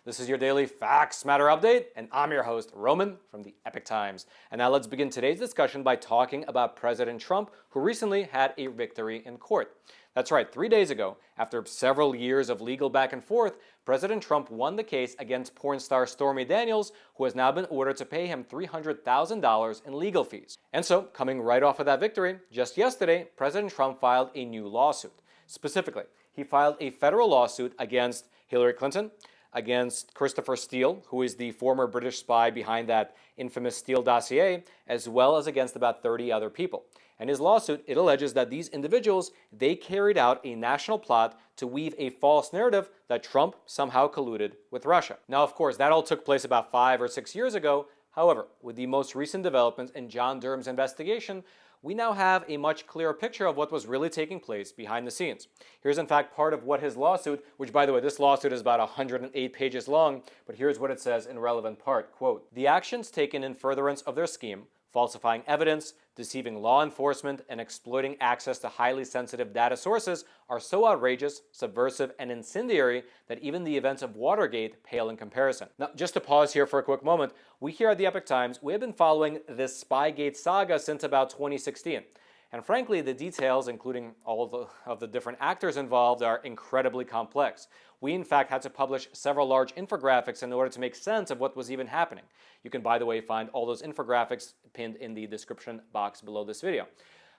This is your daily Facts Matter update, and I'm your host, Roman from the Epic Times. And now let's begin today's discussion by talking about President Trump, who recently had a victory in court. That's right, 3 days ago, after several years of legal back and forth, President Trump won the case against porn star Stormy Daniels, who has now been ordered to pay him $300,000 in legal fees. And so, coming right off of that victory, just yesterday, President Trump filed a new lawsuit. Specifically, he filed a federal lawsuit against Hillary Clinton, against Christopher Steele, who is the former British spy behind that infamous Steele dossier, as well as against about 30 other people. And his lawsuit, it alleges that these individuals, they carried out a national plot to weave a false narrative that Trump somehow colluded with Russia. Now, of course, that all took place about 5 or 6 years ago. However, with the most recent developments in John Durham's investigation, we now have a much clearer picture of what was really taking place behind the scenes. Here's in fact part of what his lawsuit, which by the way, this lawsuit is about 108 pages long, but here's what it says in relevant part, quote, "The actions taken in furtherance of their scheme, falsifying evidence, deceiving law enforcement, and exploiting access to highly sensitive data sources are so outrageous, subversive, and incendiary that even the events of Watergate pale in comparison." Now, just to pause here for a quick moment, we here at the Epic Times, we have been following this SPYGATE saga since about 2016. And frankly, the details, including all of the different actors involved, are incredibly complex. We, in fact, had to publish several large infographics in order to make sense of what was even happening. You can, by the way, find all those infographics pinned in the description box below this video.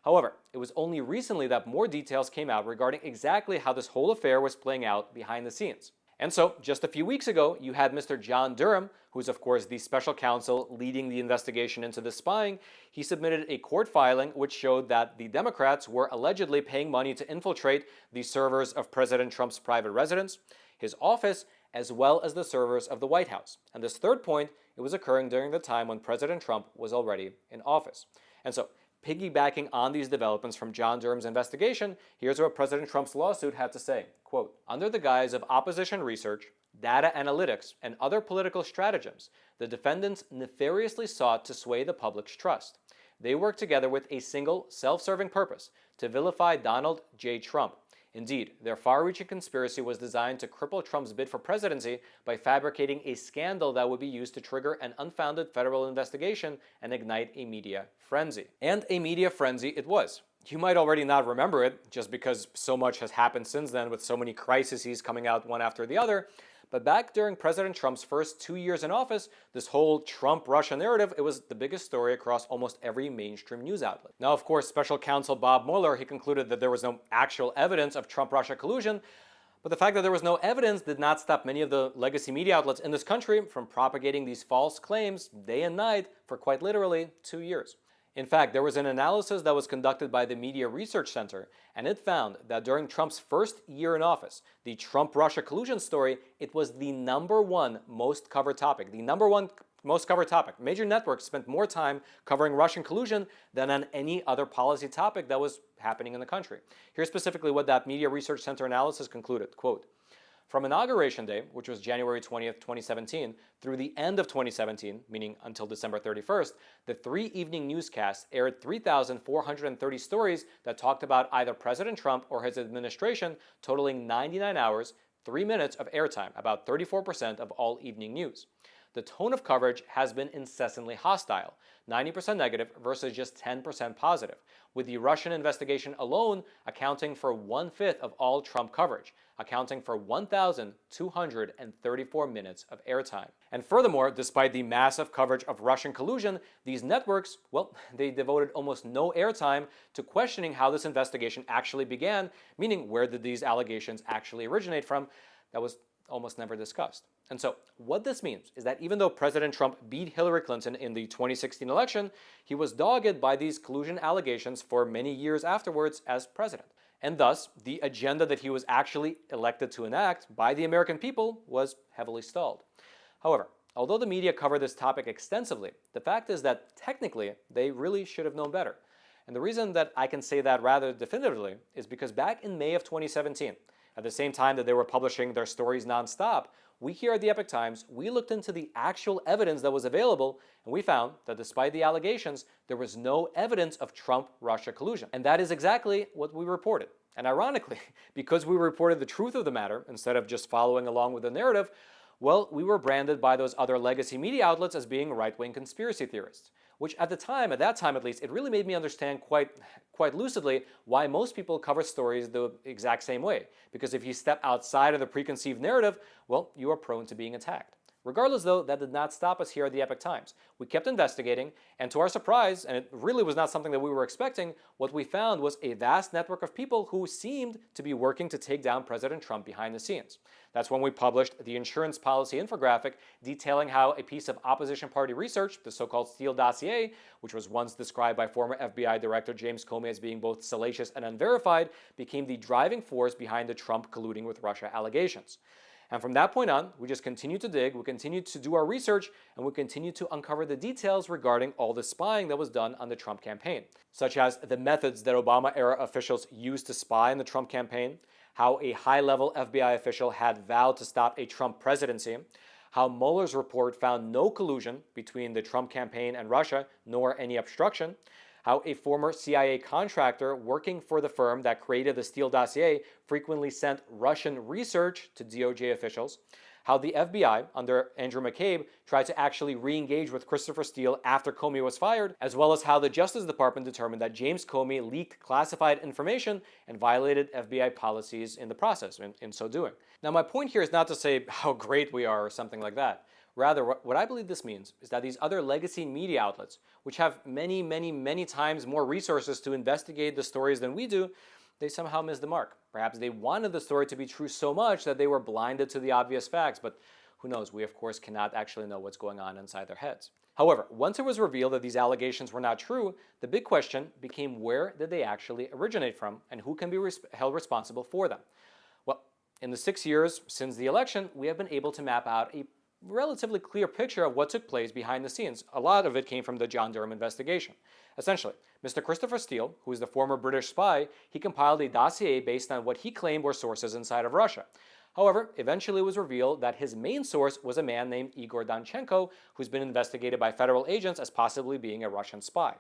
However, it was only recently that more details came out regarding exactly how this whole affair was playing out behind the scenes. And so, just a few weeks ago, you had Mr. John Durham, who is of course the special counsel leading the investigation into the spying. He submitted a court filing which showed that the Democrats were allegedly paying money to infiltrate the servers of President Trump's private residence, his office, as well as the servers of the White House. And this third point, it was occurring during the time when President Trump was already in office. And so, piggybacking on these developments from John Durham's investigation, here's what President Trump's lawsuit had to say, quote, "Under the guise of opposition research, data analytics, and other political stratagems, the defendants nefariously sought to sway the public's trust. They worked together with a single, self-serving purpose, to vilify Donald J. Trump. Indeed, their far-reaching conspiracy was designed to cripple Trump's bid for presidency by fabricating a scandal that would be used to trigger an unfounded federal investigation and ignite a media frenzy." And a media frenzy it was. You might already not remember it, just because so much has happened since then with so many crises coming out one after the other. But back during President Trump's first 2 years in office, this whole Trump-Russia narrative, it was the biggest story across almost every mainstream news outlet. Now, of course, special counsel Bob Mueller, he concluded that there was no actual evidence of Trump-Russia collusion, but the fact that there was no evidence did not stop many of the legacy media outlets in this country from propagating these false claims day and night for quite literally 2 years. In fact, there was an analysis that was conducted by the Media Research Center, and it found that during Trump's first year in office, the Trump-Russia collusion story, it was the #1 most covered topic. The #1 most covered topic. Major networks spent more time covering Russian collusion than on any other policy topic that was happening in the country. Here's specifically what that Media Research Center analysis concluded, quote, "From Inauguration Day, which was January 20th, 2017, through the end of 2017, meaning until December 31st, the 3 evening newscasts aired 3,430 stories that talked about either President Trump or his administration, totaling 99 hours, 3 minutes of airtime, about 34% of all evening news. The tone of coverage has been incessantly hostile, 90% negative versus just 10% positive, with the Russian investigation alone accounting for 1/5 of all Trump coverage, accounting for 1,234 minutes of airtime. And furthermore, despite the massive coverage of Russian collusion, these networks, well, they devoted almost no airtime to questioning how this investigation actually began, meaning where did these allegations actually originate from. That was almost never discussed. And so what this means is that even though President Trump beat Hillary Clinton in the 2016 election, he was dogged by these collusion allegations for many years afterwards as president. And thus, the agenda that he was actually elected to enact by the American people was heavily stalled. However, although the media covered this topic extensively, the fact is that technically they really should have known better. And the reason that I can say that rather definitively is because back in May of 2017, at the same time that they were publishing their stories nonstop, we here at the Epic Times, we looked into the actual evidence that was available, and we found that despite the allegations, there was no evidence of Trump-Russia collusion. And that is exactly what we reported. And ironically, because we reported the truth of the matter, instead of just following along with the narrative, Well, we were branded by those other legacy media outlets as being right-wing conspiracy theorists, which at that time at least, it really made me understand quite lucidly why most people cover stories the exact same way. Because if you step outside of the preconceived narrative, well, you are prone to being attacked. Regardless, though, that did not stop us here at the Epoch Times. We kept investigating, and to our surprise, and it really was not something that we were expecting, what we found was a vast network of people who seemed to be working to take down President Trump behind the scenes. That's when we published the insurance policy infographic detailing how a piece of opposition party research, the so-called Steele dossier, which was once described by former FBI Director James Comey as being both salacious and unverified, became the driving force behind the Trump colluding with Russia allegations. And from that point on, we just continued to dig, we continued to do our research, and we continued to uncover the details regarding all the spying that was done on the Trump campaign, such as the methods that Obama-era officials used to spy on the Trump campaign, how a high-level FBI official had vowed to stop a Trump presidency, how Mueller's report found no collusion between the Trump campaign and Russia, nor any obstruction, how a former CIA contractor working for the firm that created the Steele dossier frequently sent Russian research to DOJ officials, how the FBI, under Andrew McCabe, tried to actually re-engage with Christopher Steele after Comey was fired, as well as how the Justice Department determined that James Comey leaked classified information and violated FBI policies in the process, in so doing. Now, my point here is not to say how great we are or something like that. Rather, what I believe this means is that these other legacy media outlets, which have many times more resources to investigate the stories than we do, they somehow missed the mark. Perhaps they wanted the story to be true so much that they were blinded to the obvious facts, but who knows? We, of course, cannot actually know what's going on inside their heads. However, once it was revealed that these allegations were not true, the big question became where did they actually originate from and who can be held responsible for them? Well, in the 6 years since the election, we have been able to map out a relatively clear picture of what took place behind the scenes. A lot of it came from the John Durham investigation. Essentially, Mr. Christopher Steele, who is the former British spy, he compiled a dossier based on what he claimed were sources inside of Russia. However, eventually it was revealed that his main source was a man named Igor Danchenko, who's been investigated by federal agents as possibly being a Russian spy.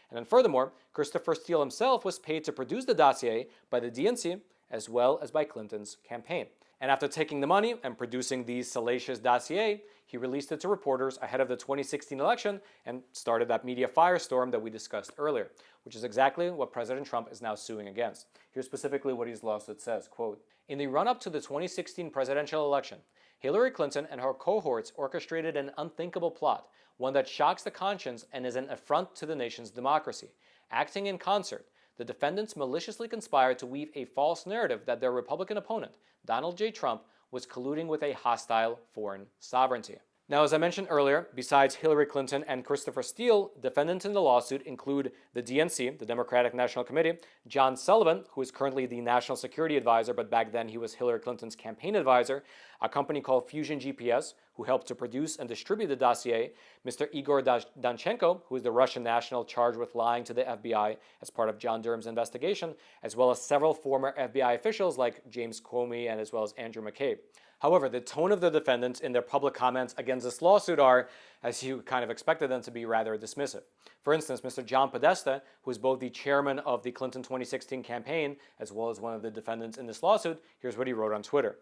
And then furthermore, Christopher Steele himself was paid to produce the dossier by the DNC as well as by Clinton's campaign. And after taking the money and producing the salacious dossier, he released it to reporters ahead of the 2016 election and started that media firestorm that we discussed earlier, which is exactly what President Trump is now suing against. Here's specifically what his lawsuit says, quote, "In the run-up to the 2016 presidential election, Hillary Clinton and her cohorts orchestrated an unthinkable plot, one that shocks the conscience and is an affront to the nation's democracy. Acting in concert, the defendants maliciously conspired to weave a false narrative that their Republican opponent, Donald J. Trump, was colluding with a hostile foreign sovereignty." Now, as I mentioned earlier, besides Hillary Clinton and Christopher Steele, defendants in the lawsuit include the DNC, the Democratic National Committee, John Sullivan, who is currently the National Security Advisor, but back then he was Hillary Clinton's campaign advisor, a company called Fusion GPS, who helped to produce and distribute the dossier, Mr. Igor Danchenko, who is the Russian national charged with lying to the FBI as part of John Durham's investigation, as well as several former FBI officials like James Comey and as well as Andrew McCabe. However, the tone of the defendants in their public comments against this lawsuit are, as you kind of expected them to be, rather dismissive. For instance, Mr. John Podesta, who is both the chairman of the Clinton 2016 campaign as well as one of the defendants in this lawsuit, here's what he wrote on Twitter.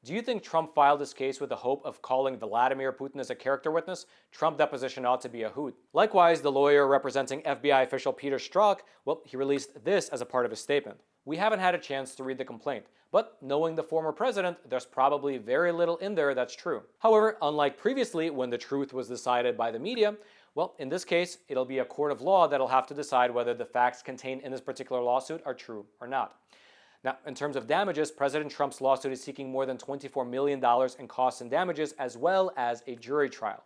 "Do you think Trump filed this case with the hope of calling Vladimir Putin as a character witness? Trump deposition ought to be a hoot." Likewise, the lawyer representing FBI official Peter Strzok, well, he released this as a part of his statement. "We haven't had a chance to read the complaint, but knowing the former president, there's probably very little in there that's true." However, unlike previously when the truth was decided by the media, well, in this case, it'll be a court of law that'll have to decide whether the facts contained in this particular lawsuit are true or not. Now, in terms of damages, President Trump's lawsuit is seeking more than $24 million in costs and damages, as well as a jury trial.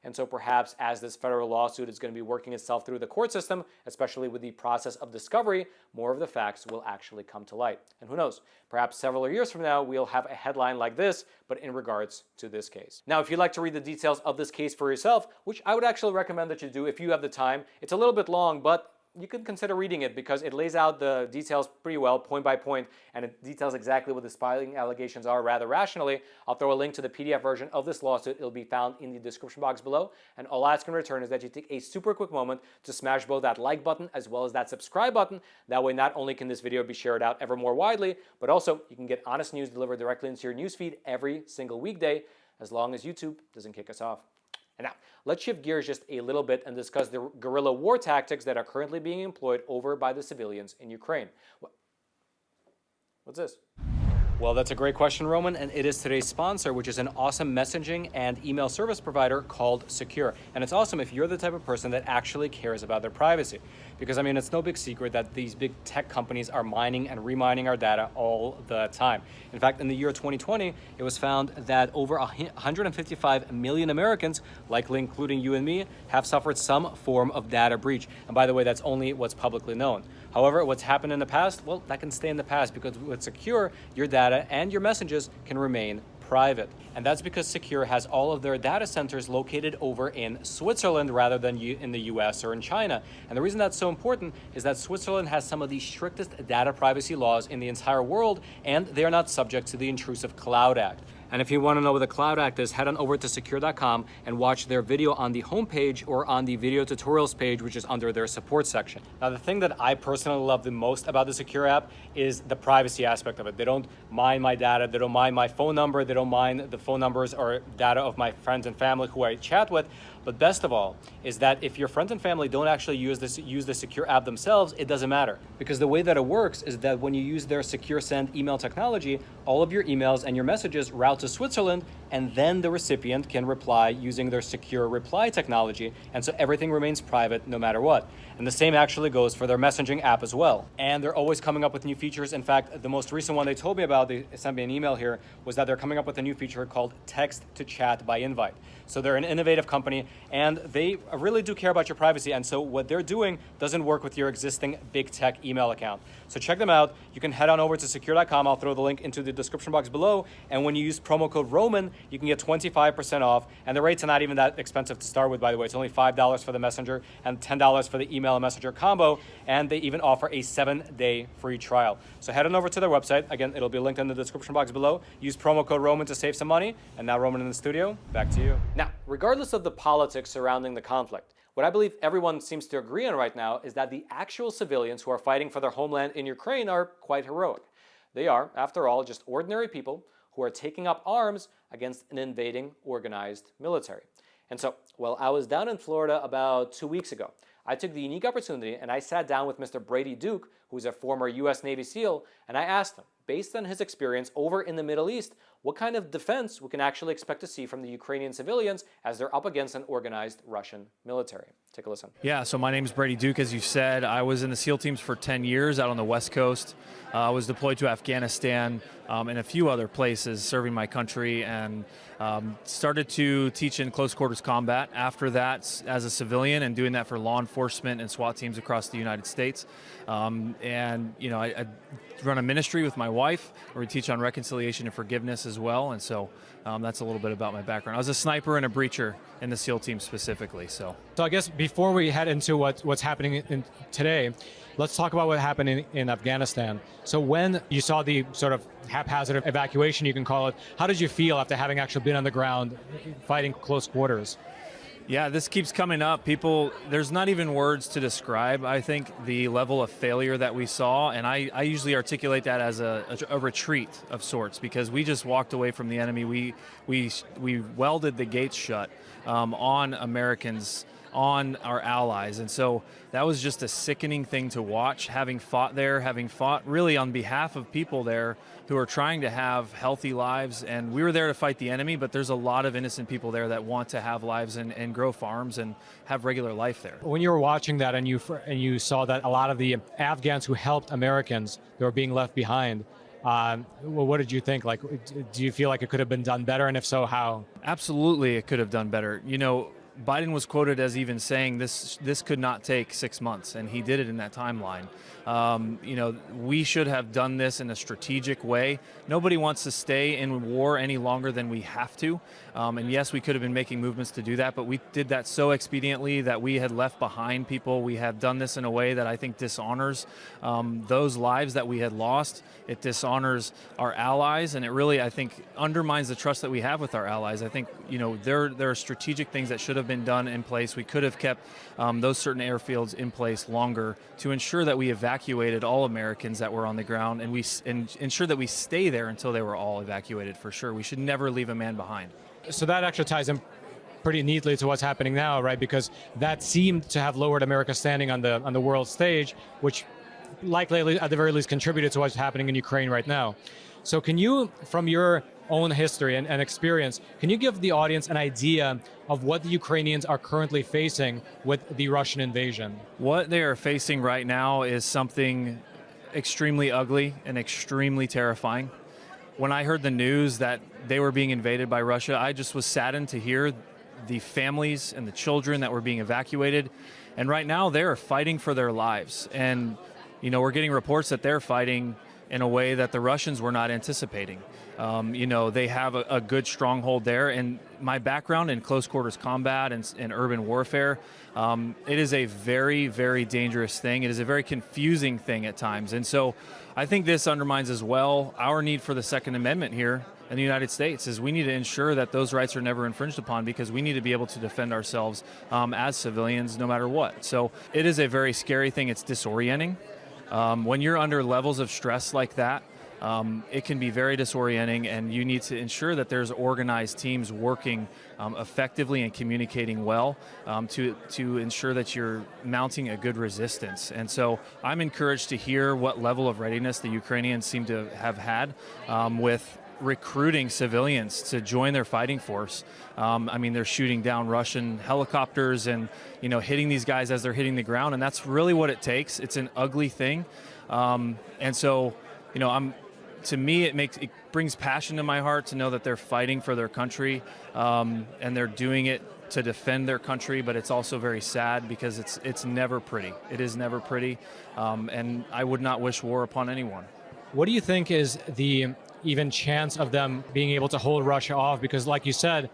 And so perhaps as this federal lawsuit is going to be working itself through the court system, especially with the process of discovery, more of the facts will actually come to light. And who knows, perhaps several years from now, we'll have a headline like this, but in regards to this case. Now, if you'd like to read the details of this case for yourself, which I would actually recommend that you do if you have the time, it's a little bit long, but you could consider reading it because it lays out the details pretty well, point by point, and it details exactly what the spying allegations are rather rationally. I'll throw a link to the PDF version of this lawsuit. It'll be found in the description box below. And all I ask in return is that you take a super quick moment to smash both that like button as well as that subscribe button. That way, not only can this video be shared out ever more widely, but also you can get honest news delivered directly into your newsfeed every single weekday. as long as YouTube doesn't kick us off. And now, let's shift gears just a little bit and discuss the guerrilla war tactics that are currently being employed over by the civilians in Ukraine. What's this? Well, that's a great question, Roman, and it is today's sponsor, which is an awesome messaging and email service provider called Sekur. And it's awesome if you're the type of person that actually cares about their privacy. Because, I mean, it's no big secret that these big tech companies are mining and remining our data all the time. In fact, in the year 2020, it was found that over 155 million Americans, likely including you and me, have suffered some form of data breach. And by the way, that's only what's publicly known. However, what's happened in the past, well, that can stay in the past because with Sekur, your data and your messages can remain private. And that's because Sekur has all of their data centers located over in Switzerland rather than in the US or in China. And the reason that's so important is that Switzerland has some of the strictest data privacy laws in the entire world, and they are not subject to the Intrusive Cloud Act. And if you want to know what the Cloud Act is, head on over to Sekur.com and watch their video on the homepage or on the video tutorials page, which is under their support section. Now, the thing that I personally love the most about the Sekur app is the privacy aspect of it. They don't mine my data, they don't mine my phone number, they don't mine the phone numbers or data of my friends and family who I chat with. But best of all is that if your friends and family don't actually use the Sekur app themselves, it doesn't matter. Because the way that it works is that when you use their Secure Send email technology, all of your emails and your messages route to Switzerland, and then the recipient can reply using their secure reply technology, and so everything remains private no matter what. And the same actually goes for their messaging app as well. And they're always coming up with new features. In fact, the most recent one they told me about, they sent me an email here, was that they're coming up with a new feature called text to chat by invite. So they're an innovative company, and they really do care about your privacy. And so what they're doing doesn't work with your existing big tech email account. So check them out. You can head on over to Sekur.com. I'll throw the link into the description box below. And when you use promo code Roman, you can get 25% off. And the rates are not even that expensive to start with, by the way. It's only $5 for the messenger and $10 for the email and messenger combo. And they even offer a 7-day free trial. So head on over to their website. Again, it'll be linked in the description box below. Use promo code Roman to save some money. And now, Roman in the studio, back to you. Now, regardless of the politics surrounding the conflict, what I believe everyone seems to agree on right now is that the actual civilians who are fighting for their homeland in Ukraine are quite heroic. They are, after all, just ordinary people who are taking up arms against an invading organized military. And so, well, I was down in Florida about 2 weeks ago. I took the unique opportunity and I sat down with Mr. Brady Duke, who's a former U.S. Navy SEAL, and I asked him, based on his experience over in the Middle East, what kind of defense we can actually expect to see from the Ukrainian civilians as they're up against an organized Russian military. Take a listen. Yeah, so my name is Brady Duke, as you said. I was in the SEAL teams for 10 years out on the West Coast. I was deployed to Afghanistan and a few other places serving my country, and started to teach in close quarters combat after that as a civilian, and doing that for law enforcement and SWAT teams across the United States. And you know, I run a ministry with my wife where we teach on reconciliation and forgiveness as well, and so that's a little bit about my background. I was a sniper and a breacher in the SEAL team specifically. So I guess before we head into what's happening today, let's talk about what happened in Afghanistan. So when you saw the sort of haphazard evacuation, you can call it, how did you feel after having actually been on the ground fighting close quarters? Yeah, this keeps coming up. There's not even words to describe, I think, the level of failure that we saw. And I usually articulate that as a retreat of sorts, because we just walked away from the enemy. We welded the gates shut on Americans, on our allies. And so that was just a sickening thing to watch, having fought really on behalf of people there who are trying to have healthy lives. And we were there to fight the enemy, but there's a lot of innocent people there that want to have lives and grow farms and have regular life there. When you were watching that and you saw that a lot of the Afghans who helped Americans, they were being left behind, well, what did you think? Like, do you feel like it could have been done better? And if so, how? Absolutely, it could have done better. You know, Biden was quoted as even saying this could not take 6 months, and he did it in that timeline. You know, we should have done this in a strategic way. Nobody wants to stay in war any longer than we have to. And yes, we could have been making movements to do that, but we did that so expediently that we had left behind people. We have done this in a way that I think dishonors those lives that we had lost. It dishonors our allies, and it really, I think, undermines the trust that we have with our allies. I think, you know, there are strategic things that should have been done in place. We could have kept those certain airfields in place longer to ensure that we evacuated all Americans that were on the ground, and ensure that we stay there until they were all evacuated, for sure. We should never leave a man behind. So that actually ties in pretty neatly to what's happening now, right? Because that seemed to have lowered America's standing on the world stage, which likely, at the very least, contributed to what's happening in Ukraine right now. So can you, from your own history and experience, can you give the audience an idea of what the Ukrainians are currently facing with the Russian invasion? What they are facing right now is something extremely ugly and extremely terrifying. When I heard the news that they were being invaded by Russia, I just was saddened to hear the families and the children that were being evacuated. And right now they are fighting for their lives. And, you know, we're getting reports that they're fighting in a way that the Russians were not anticipating. You know, they have a good stronghold there. And my background in close quarters combat and urban warfare, it is a very, very dangerous thing. It is a very confusing thing at times. And so I think this undermines as well our need for the Second Amendment here in the United States, is we need to ensure that those rights are never infringed upon, because we need to be able to defend ourselves as civilians no matter what. So it is a very scary thing. It's disorienting. When you're under levels of stress like that, it can be very disorienting, and you need to ensure that there's organized teams working effectively and communicating well to ensure that you're mounting a good resistance. And so I'm encouraged to hear what level of readiness the Ukrainians seem to have had with recruiting civilians to join their fighting force. I mean, they're shooting down Russian helicopters and, you know, hitting these guys as they're hitting the ground, and that's really what it takes. It's an ugly thing. And so, you know, to me, it brings passion to my heart to know that they're fighting for their country, and they're doing it to defend their country. But it's also very sad because it's never pretty. It is never pretty, and I would not wish war upon anyone. What do you think is the even chance of them being able to hold Russia off? Because, like you said,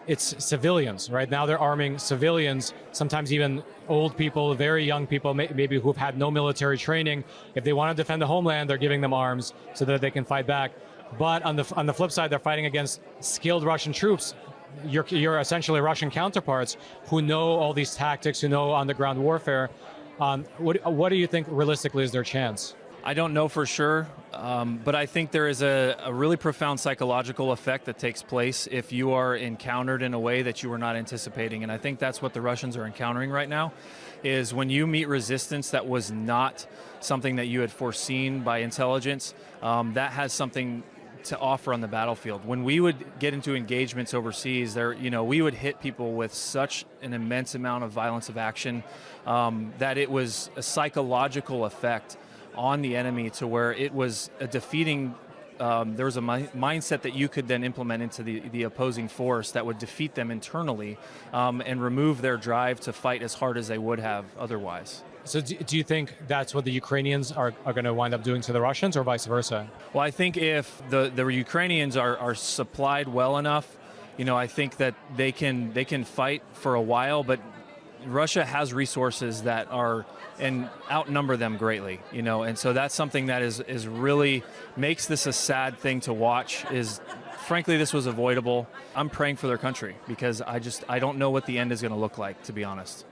it's civilians, right? Now they're arming civilians, sometimes even old people, very young people, maybe who've had no military training. If they want to defend the homeland, they're giving them arms so that they can fight back. But on the flip side, they're fighting against skilled Russian troops, your essentially Russian counterparts, who know all these tactics, who know on-the-ground warfare. What do you think realistically is their chance? I don't know for sure, but I think there is a really profound psychological effect that takes place if you are encountered in a way that you were not anticipating. And I think that's what the Russians are encountering right now, is when you meet resistance that was not something that you had foreseen by intelligence, that has something to offer on the battlefield. When we would get into engagements overseas, we would hit people with such an immense amount of violence of action that it was a psychological effect on the enemy, to where it was a defeating, there was a mindset that you could then implement into the opposing force that would defeat them internally and remove their drive to fight as hard as they would have otherwise. So do you think that's what the Ukrainians are going to wind up doing to the Russians, or vice versa? Well, I think if the Ukrainians are supplied well enough, you know, I think that they can fight for a while, but Russia has resources that are and outnumber them greatly, you know, and so that's something that is really makes this a sad thing to watch. Is frankly, this was avoidable. I'm praying for their country, because I don't know what the end is going to look like, to be honest.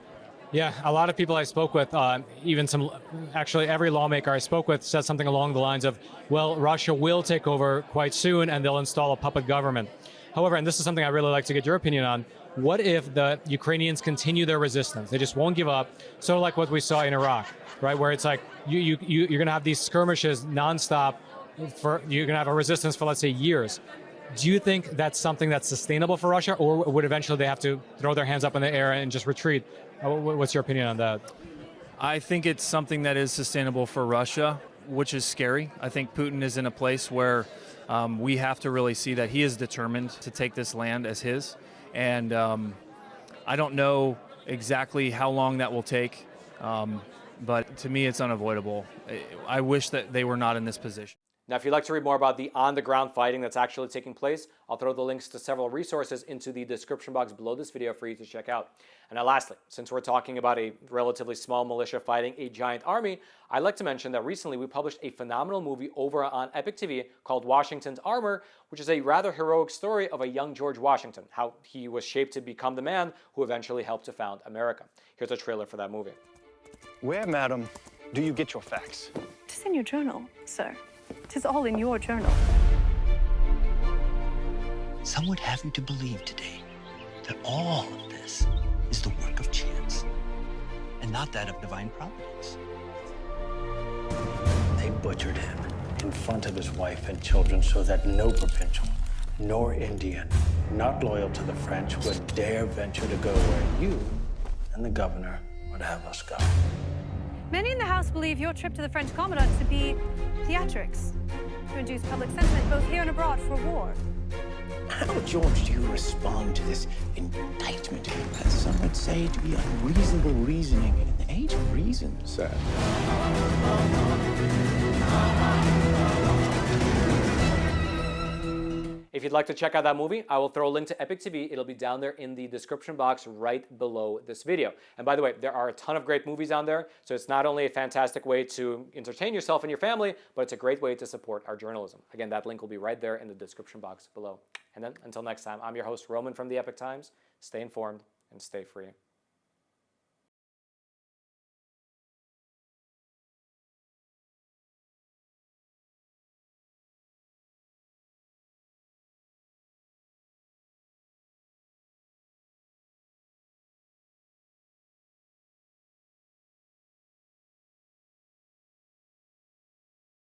Yeah, a lot of people I spoke with, actually every lawmaker I spoke with said something along the lines of, well, Russia will take over quite soon and they'll install a puppet government. However, and this is something I really like to get your opinion on, what if the Ukrainians continue their resistance? They just won't give up, sort of like what we saw in Iraq, right? Where it's like you're going to have these skirmishes nonstop, you're going to have a resistance for, let's say, years. Do you think that's something that's sustainable for Russia, or would eventually they have to throw their hands up in the air and just retreat? What's your opinion on that? I think it's something that is sustainable for Russia, which is scary. I think Putin is in a place where we have to really see that he is determined to take this land as his. And I don't know exactly how long that will take, but to me it's unavoidable. I wish that they were not in this position. Now, if you'd like to read more about the on-the-ground fighting that's actually taking place, I'll throw the links to several resources into the description box below this video for you to check out. And now lastly, since we're talking about a relatively small militia fighting a giant army, I'd like to mention that recently we published a phenomenal movie over on Epic TV called Washington's Armor, which is a rather heroic story of a young George Washington, how he was shaped to become the man who eventually helped to found America. Here's a trailer for that movie. Where, madam, do you get your facts? Tis in your journal, sir. 'Tis all in your journal. Some would have you to believe today that all of this is the work of chance and not that of divine providence. They butchered him in front of his wife and children so that no provincial nor Indian not loyal to the French would dare venture to go where you and the governor would have us go. Many in the House believe your trip to the French Commandant to be theatrics, to induce public sentiment both here and abroad for war. How, George, do you respond to this indictment, as some would say, to be unreasonable reasoning in the age of reason, sir? If you'd like to check out that movie, I will throw a link to Epic TV. It'll be down there in the description box right below this video. And by the way, there are a ton of great movies on there, so it's not only a fantastic way to entertain yourself and your family, but it's a great way to support our journalism. Again, that link will be right there in the description box below. And then, until next time, I'm your host, Roman from the Epic Times. Stay informed and stay free.